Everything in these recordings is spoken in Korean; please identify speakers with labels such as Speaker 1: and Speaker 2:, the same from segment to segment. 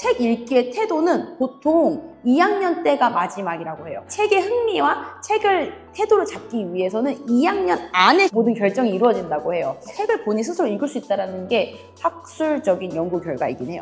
Speaker 1: 책 읽기의 태도는 보통 2학년 때가 마지막이라고 해요. 책의 흥미와 태도를 잡기 위해서는 2학년 안에 모든 결정이 이루어진다고 해요. 책을 본인 스스로 읽을 수 있다는 게 학술적인 연구 결과이긴 해요.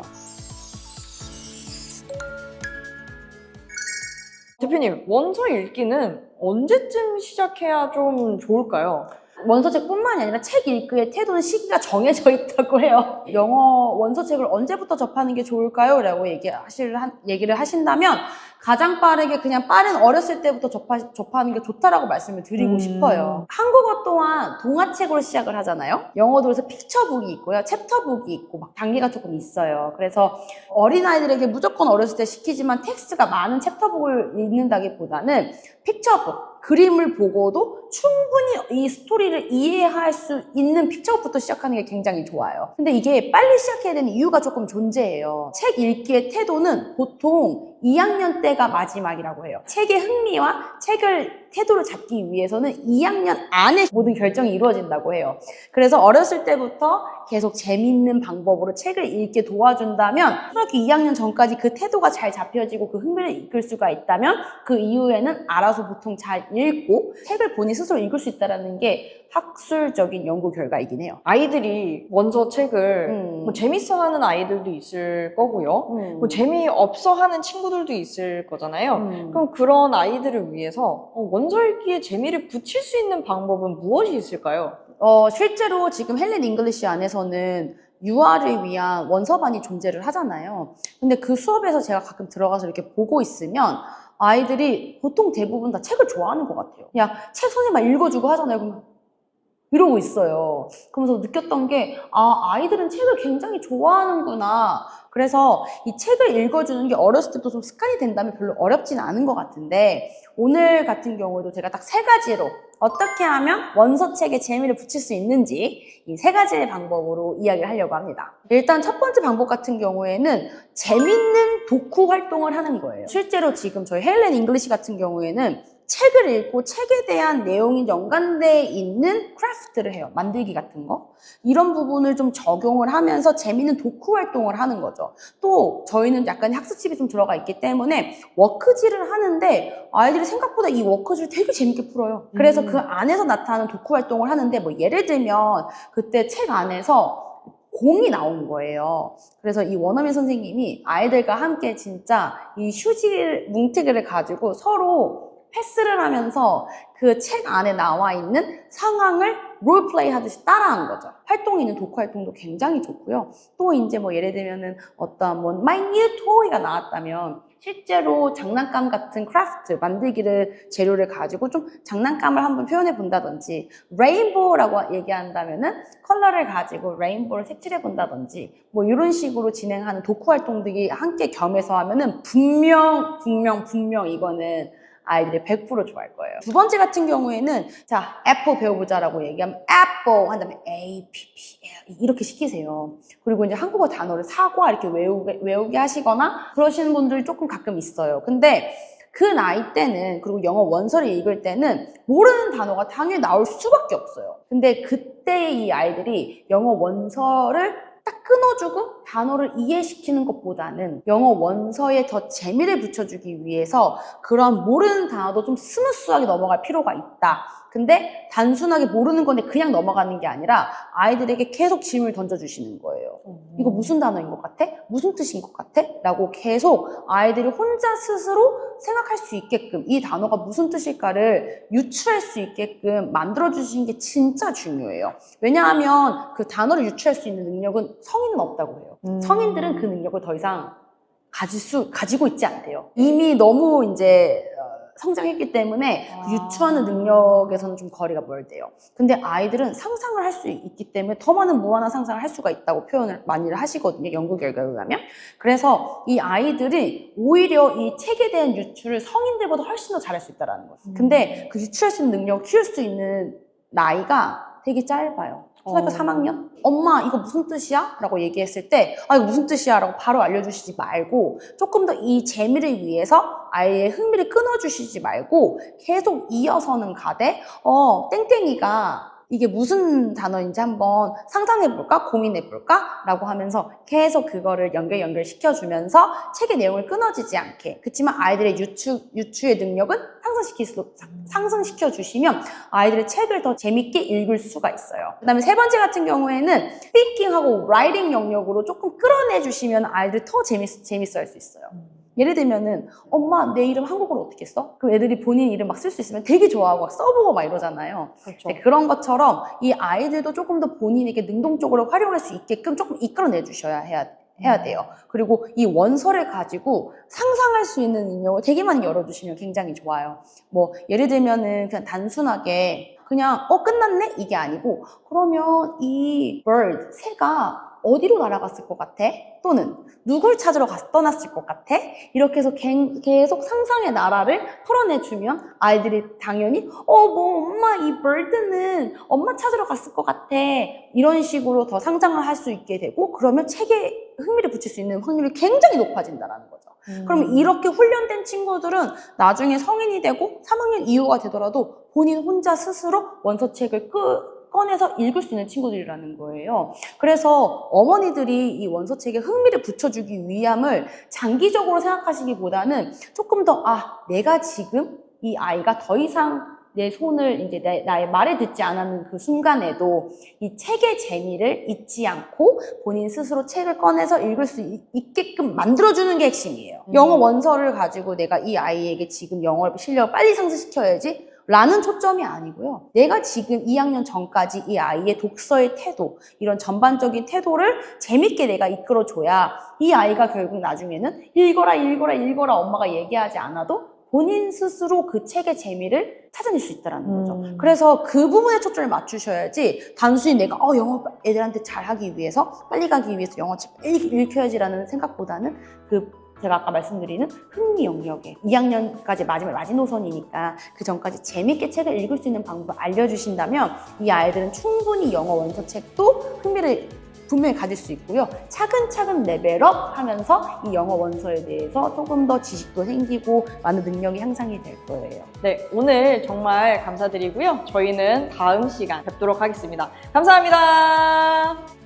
Speaker 2: 대표님, 원서 읽기는 언제쯤 시작해야 좀 좋을까요?
Speaker 1: 원서책뿐만이 아니라 책 읽기의 태도는 시기가 정해져 있다고 해요. 영어 원서책을 언제부터 접하는 게 좋을까요? 라고 얘기를 하신다면 가장 빠르게 그냥 빠른 어렸을 때부터 접하는 게 좋다라고 말씀을 드리고 싶어요. 한국어 또한 동화책으로 시작을 하잖아요. 영어도 그래서 픽처북이 있고요. 챕터북이 있고 막 단계가 조금 있어요. 그래서 어린아이들에게 무조건 어렸을 때 시키지만 텍스트가 많은 챕터북을 읽는다기보다는 픽처북, 그림을 보고도 충분히 이 스토리를 이해할 수 있는 픽처부터 시작하는 게 굉장히 좋아요. 근데 이게 빨리 시작해야 되는 이유가 조금 존재해요. 책 읽기의 태도는 보통 2학년 때가 마지막이라고 해요. 책의 흥미와 태도를 잡기 위해서는 2학년 안에 모든 결정이 이루어진다고 해요. 그래서 어렸을 때부터 계속 재밌는 방법으로 책을 읽게 도와준다면 초등학교 2학년 전까지 그 태도가 잘 잡혀지고 그 흥미를 이끌 수가 있다면 그 이후에는 알아서 보통 잘 읽고 책을 본인 스스로 읽을 수 있다는 게 학술적인 연구 결과이긴 해요.
Speaker 2: 아이들이 먼저 책을 뭐 재밌어하는 아이들도 있을 거고요. 뭐 재미없어 하는 친구들도 있을 거잖아요. 그럼 그런 아이들을 위해서 원서 읽기에 재미를 붙일 수 있는 방법은 무엇이 있을까요?
Speaker 1: 실제로 지금 헬렌 잉글리시 안에서는 유아를 위한 원서반이 존재를 하잖아요. 근데 그 수업에서 제가 가끔 들어가서 이렇게 보고 있으면 아이들이 보통 대부분 다 책을 좋아하는 것 같아요. 그냥 책 선생님 막 읽어주고 하잖아요. 그러면 이러고 있어요. 그러면서 느꼈던 게 아이들은 책을 굉장히 좋아하는구나. 그래서 이 책을 읽어주는 게 어렸을 때부터 좀 습관이 된다면 별로 어렵지는 않은 것 같은데 오늘 같은 경우에도 제가 딱 3가지로 어떻게 하면 원서책에 재미를 붙일 수 있는지 이 3가지의 방법으로 이야기를 하려고 합니다. 일단 첫 번째 방법 같은 경우에는 재밌는 독후 활동을 하는 거예요. 실제로 지금 저희 헬렌 잉글리시 같은 경우에는 책을 읽고 책에 대한 내용이 연관되어 있는 크래프트를 해요. 만들기 같은 거. 이런 부분을 좀 적용을 하면서 재미있는 독후 활동을 하는 거죠. 또 저희는 약간 학습집이 좀 들어가 있기 때문에 워크지를 하는데 아이들이 생각보다 이 워크지를 되게 재밌게 풀어요. 그래서 그 안에서 나타나는 독후 활동을 하는데 뭐 예를 들면 그때 책 안에서 공이 나온 거예요. 그래서 이 원어민 선생님이 아이들과 함께 진짜 이 휴지 뭉티기를 가지고 서로 패스를 하면서 그 책 안에 나와 있는 상황을 롤플레이 하듯이 따라한 거죠. 활동이 있는 독후 활동도 굉장히 좋고요. 또 이제 뭐 예를 들면은 어떤 뭐 My New Toy가 나왔다면 실제로 장난감 같은 크래프트 만들기를 재료를 가지고 좀 장난감을 한번 표현해 본다든지 레인보우라고 얘기한다면은 컬러를 가지고 레인보우를 색칠해 본다든지 뭐 이런 식으로 진행하는 독후 활동들이 함께 겸해서 하면은 분명 이거는 아이들이 100% 좋아할 거예요. 두 번째 같은 경우에는 자, 애플 배워보자라고 얘기하면 애플 한 다음에 A-P-P-L 이렇게 시키세요. 그리고 이제 한국어 단어를 사과 이렇게 외우게 하시거나 그러시는 분들이 조금 가끔 있어요. 근데 그 나이 때는 그리고 영어 원서를 읽을 때는 모르는 단어가 당연히 나올 수밖에 없어요. 근데 그때 이 아이들이 영어 원서를 딱 끊어주고 단어를 이해시키는 것보다는 영어 원서에 더 재미를 붙여주기 위해서 그런 모르는 단어도 좀 스무스하게 넘어갈 필요가 있다. 근데 단순하게 모르는 건데 그냥 넘어가는 게 아니라 아이들에게 계속 질문을 던져주시는 거예요. 이거 무슨 단어인 것 같아? 무슨 뜻인 것 같아? 라고 계속 아이들이 혼자 스스로 생각할 수 있게끔 이 단어가 무슨 뜻일까를 유추할 수 있게끔 만들어주시는 게 진짜 중요해요. 왜냐하면 그 단어를 유추할 수 있는 능력은 성인은 없다고 해요. 성인들은 그 능력을 더 이상 가지고 있지 않대요. 이미 너무 이제 성장했기 때문에 유추하는 능력에서는 좀 거리가 멀대요. 근데 아이들은 상상을 할 수 있기 때문에 더 많은 무한한 상상을 할 수가 있다고 표현을 많이들 하시거든요. 연구 결과에 의하면. 그래서 이 아이들이 오히려 이 책에 대한 유추를 성인들보다 훨씬 더 잘할 수 있다는 거예요. 근데 그 유추할 수 있는 능력을 키울 수 있는 나이가 되게 짧아요. 초등학교 3학년? 엄마 이거 무슨 뜻이야? 라고 얘기했을 때 이거 무슨 뜻이야? 라고 바로 알려주시지 말고 조금 더 이 재미를 위해서 아이의 흥미를 끊어주시지 말고 계속 이어서는 가되 땡땡이가 이게 무슨 단어인지 한번 상상해볼까? 고민해볼까? 라고 하면서 계속 그거를 연결시켜주면서 책의 내용을 끊어지지 않게. 그치만 아이들의 유추의 능력은 상승시켜주시면 아이들의 책을 더 재밌게 읽을 수가 있어요. 그 다음에 세 번째 같은 경우에는 스피킹하고 라이팅 영역으로 조금 끌어내주시면 아이들이 더 재밌어 할 수 있어요. 예를 들면은 엄마 내 이름 한국어로 어떻게 써? 그럼 애들이 본인 이름 막 쓸 수 있으면 되게 좋아하고 막 써보고 막 이러잖아요.
Speaker 2: 그렇죠.
Speaker 1: 네, 그런 것처럼 이 아이들도 조금 더 본인에게 능동적으로 활용할 수 있게끔 조금 이끌어내 주셔야 해야 돼요. 그리고 이 원서를 가지고 상상할 수 있는 인형을 되게 많이 열어주시면 굉장히 좋아요. 뭐 예를 들면은 그냥 단순하게 그냥 끝났네? 이게 아니고 그러면 이 bird, 새가 어디로 날아갔을 것 같아? 또는 누굴 찾으러 떠났을 것 같아? 이렇게 해서 계속 상상의 나라를 털어내주면 아이들이 당연히 뭐 엄마 이 bird는 엄마 찾으러 갔을 것 같아. 이런 식으로 더 상상을 할 수 있게 되고 그러면 책에 흥미를 붙일 수 있는 확률이 굉장히 높아진다는 거죠. 그럼 이렇게 훈련된 친구들은 나중에 성인이 되고 3학년 이후가 되더라도 본인 혼자 스스로 원서책을 꺼내서 읽을 수 있는 친구들이라는 거예요. 그래서 어머니들이 이 원서책에 흥미를 붙여주기 위함을 장기적으로 생각하시기보다는 조금 더 내가 지금 이 아이가 더 이상 내 손을 이제 나의 말을 듣지 않았는 그 순간에도 이 책의 재미를 잊지 않고 본인 스스로 책을 꺼내서 읽을 수 있게끔 만들어주는 게 핵심이에요. 영어 원서를 가지고 내가 이 아이에게 지금 영어 실력을 빨리 상승시켜야지 라는 초점이 아니고요. 내가 지금 2학년 전까지 이 아이의 독서의 태도, 이런 전반적인 태도를 재밌게 내가 이끌어줘야 이 아이가 결국 나중에는 읽어라 엄마가 얘기하지 않아도 본인 스스로 그 책의 재미를 찾아낼 수 있다는 거죠. 그래서 그 부분에 초점을 맞추셔야지 단순히 내가 영어 애들한테 잘하기 위해서 빨리 가기 위해서 영어책 빨리 읽혀야지라는 생각보다는 제가 아까 말씀드리는 흥미 영역에 2학년까지 마지노선이니까 그 전까지 재밌게 책을 읽을 수 있는 방법을 알려주신다면 이 아이들은 충분히 영어 원서책도 흥미를 분명히 가질 수 있고요. 차근차근 레벨업 하면서 이 영어 원서에 대해서 조금 더 지식도 생기고 많은 능력이 향상이 될 거예요.
Speaker 2: 네, 오늘 정말 감사드리고요. 저희는 다음 시간 뵙도록 하겠습니다. 감사합니다.